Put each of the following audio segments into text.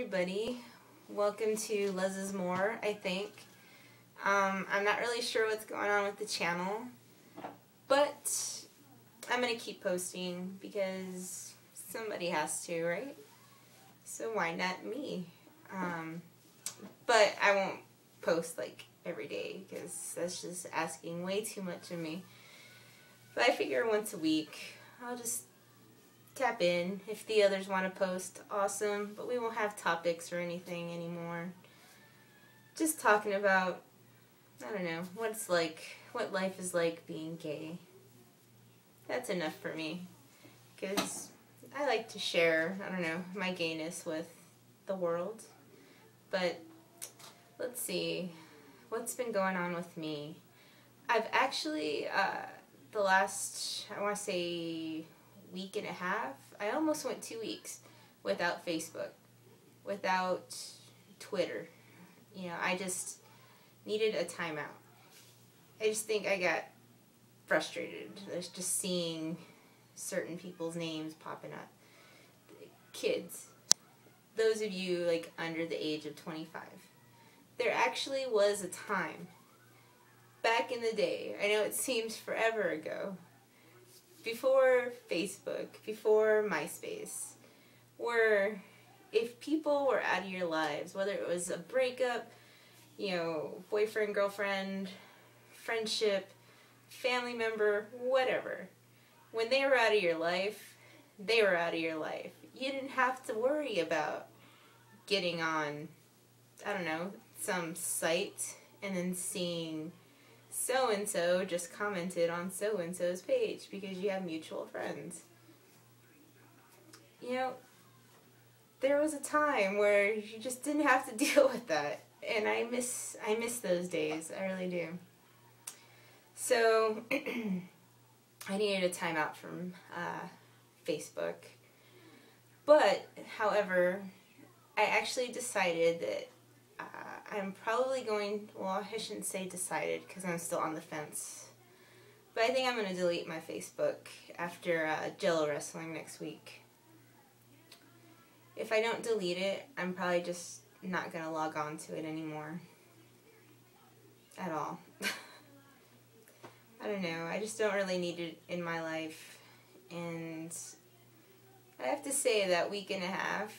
everybody. Welcome to Lezzismore, I think. I'm not really sure what's going on with the channel, but I'm going to keep posting because somebody has to, right? So why not me? But I won't post like every day because that's just asking way too much of me. But I figure once a week I'll just tap in. If the others want to post, awesome, but we won't have topics or anything anymore. Just talking about, I don't know, what it's like, what life is like being gay. That's enough for me, because I like to share, I don't know, my gayness with the world. But let's see, what's been going on with me? I've actually, the last, I want to say, week and a half, I almost went 2 weeks without Facebook, without Twitter. You know, I just needed a timeout. I just think I got frustrated. There's just seeing certain people's names popping up. Kids. Those of you like under the age of 25. There actually was a time back in the day, I know it seems forever ago, before Facebook, before MySpace, where if people were out of your lives, whether it was a breakup, you know, boyfriend, girlfriend, friendship, family member, whatever, when they were out of your life, they were out of your life. You didn't have to worry about getting on, I don't know, some site and then seeing so-and-so just commented on so-and-so's page because you have mutual friends. You know, there was a time where you just didn't have to deal with that, and I miss those days. I really do. So I needed a timeout from Facebook. But, however, I actually decided that I'm probably going, well, I shouldn't say decided because I'm still on the fence. But I think I'm going to delete my Facebook after Jello Wrestling next week. If I don't delete it, I'm probably just not going to log on to it anymore. At all. I don't know, I just don't really need it in my life. And I have to say that week and a half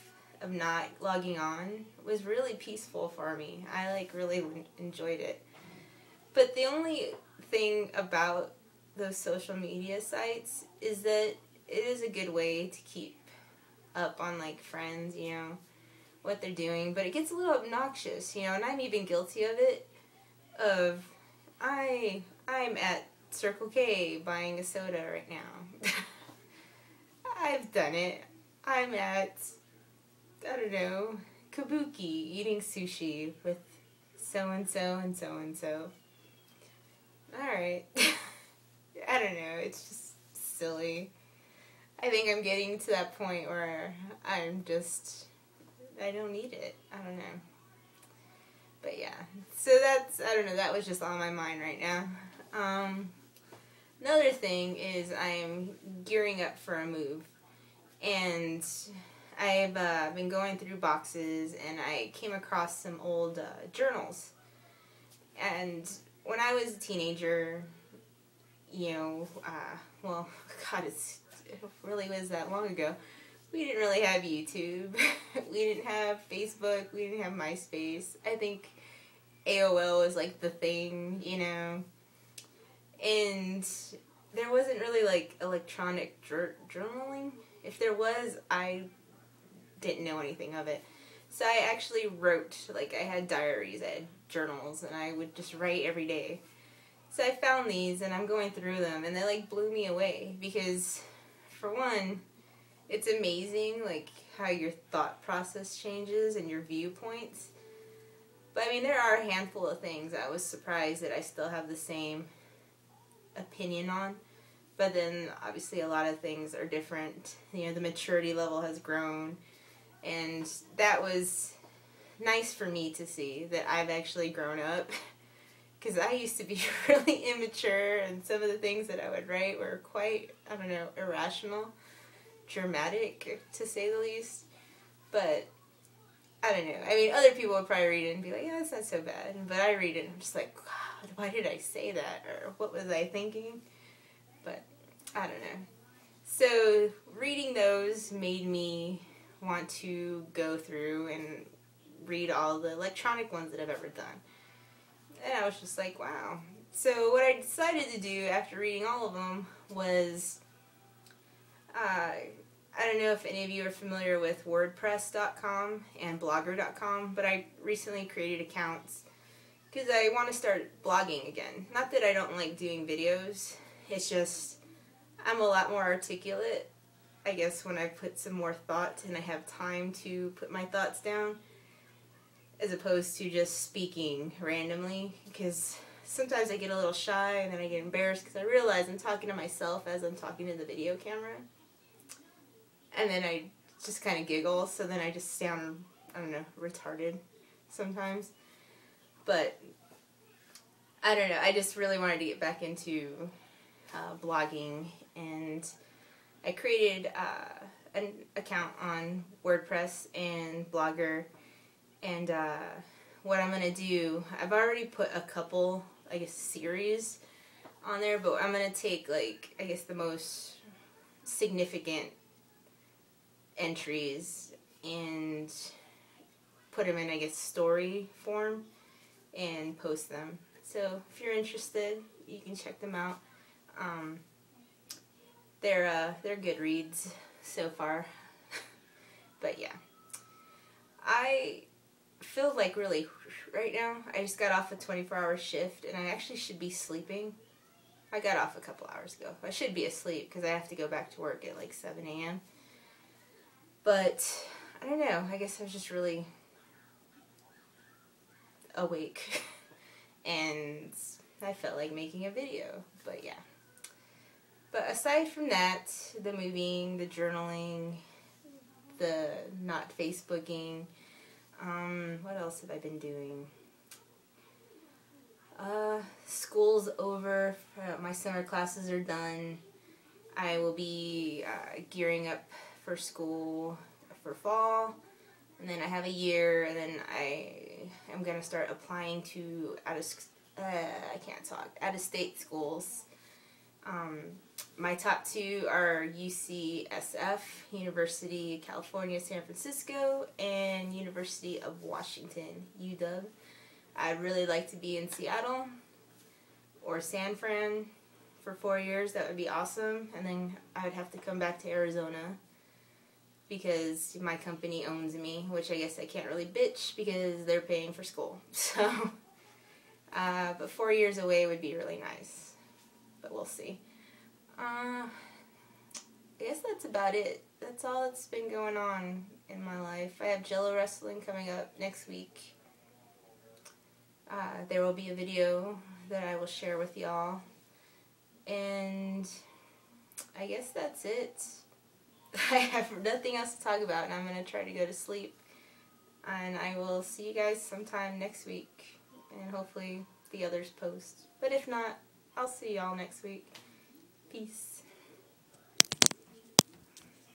of not logging on was really peaceful for me. I like really enjoyed it. But the only thing about those social media sites is that it is a good way to keep up on like friends, you know, what they're doing, but it gets a little obnoxious, you know, and I'm even guilty of it. I'm at Circle K buying a soda right now. I've done it. I'm at, I don't know, Kabuki eating sushi with so-and-so and so-and-so. Alright. I don't know, it's just silly. I think I'm getting to that point where I don't need it. I don't know. But yeah, so that's, I don't know, that was just on my mind right now. Another thing is I'm gearing up for a move. And I've been going through boxes, and I came across some old journals. And when I was a teenager, you know, well, God, it really was that long ago. We didn't really have YouTube. We didn't have Facebook. We didn't have MySpace. I think AOL was like the thing, you know. And there wasn't really like electronic journaling. If there was, I didn't know anything of it. So I actually wrote, like I had diaries, I had journals, and I would just write every day. So I found these, and I'm going through them, and they like blew me away because, for one, it's amazing like how your thought process changes and your viewpoints. But I mean, there are a handful of things I was surprised that I still have the same opinion on. But then, obviously, a lot of things are different. You know, the maturity level has grown. And that was nice for me to see, that I've actually grown up. Because I used to be really immature, and some of the things that I would write were quite, I don't know, irrational, dramatic, to say the least. But I don't know. I mean, other people would probably read it and be like, yeah, that's not so bad. But I read it and I'm just like, God, why did I say that? Or what was I thinking? But I don't know. So reading those made me want to go through and read all the electronic ones that I've ever done. And I was just like, wow. So what I decided to do after reading all of them was, I don't know if any of you are familiar with WordPress.com and Blogger.com, but I recently created accounts because I want to start blogging again. Not that I don't like doing videos, it's just I'm a lot more articulate, I guess, when I put some more thought and I have time to put my thoughts down, as opposed to just speaking randomly, because sometimes I get a little shy and then I get embarrassed because I realize I'm talking to myself as I'm talking to the video camera. And then I just kind of giggle, so then I just sound, I don't know, retarded sometimes. But I don't know, I just really wanted to get back into blogging, and I created an account on WordPress and Blogger, and what I'm going to do, I've already put a couple, I guess, series on there, but I'm going to take, like, I guess the most significant entries and put them in, I guess, story form and post them. So if you're interested, you can check them out. They're good reads so far. But yeah, I feel like really right now. I just got off a 24-hour shift and I actually should be sleeping. I got off a couple hours ago. I should be asleep because I have to go back to work at like 7 a.m. But I don't know, I guess I was just really awake and I felt like making a video. But yeah. But aside from that, the moving, the journaling, the not Facebooking, what else have I been doing? School's over. My summer classes are done. I will be gearing up for school for fall. And then I have a year, and then I am going to start applying to out-of-state schools. My top two are UCSF, University of California, San Francisco, and University of Washington, UW. I'd really like to be in Seattle or San Fran for 4 years. That would be awesome. And then I would have to come back to Arizona because my company owns me, which I guess I can't really bitch because they're paying for school. So, but 4 years away would be really nice. But we'll see. I guess that's about it. That's all that's been going on in my life. I have Jello wrestling coming up next week. There will be a video that I will share with y'all. And I guess that's it. I have nothing else to talk about, and I'm going to try to go to sleep. And I will see you guys sometime next week. And hopefully the others post. But if not, I'll see y'all next week. Peace.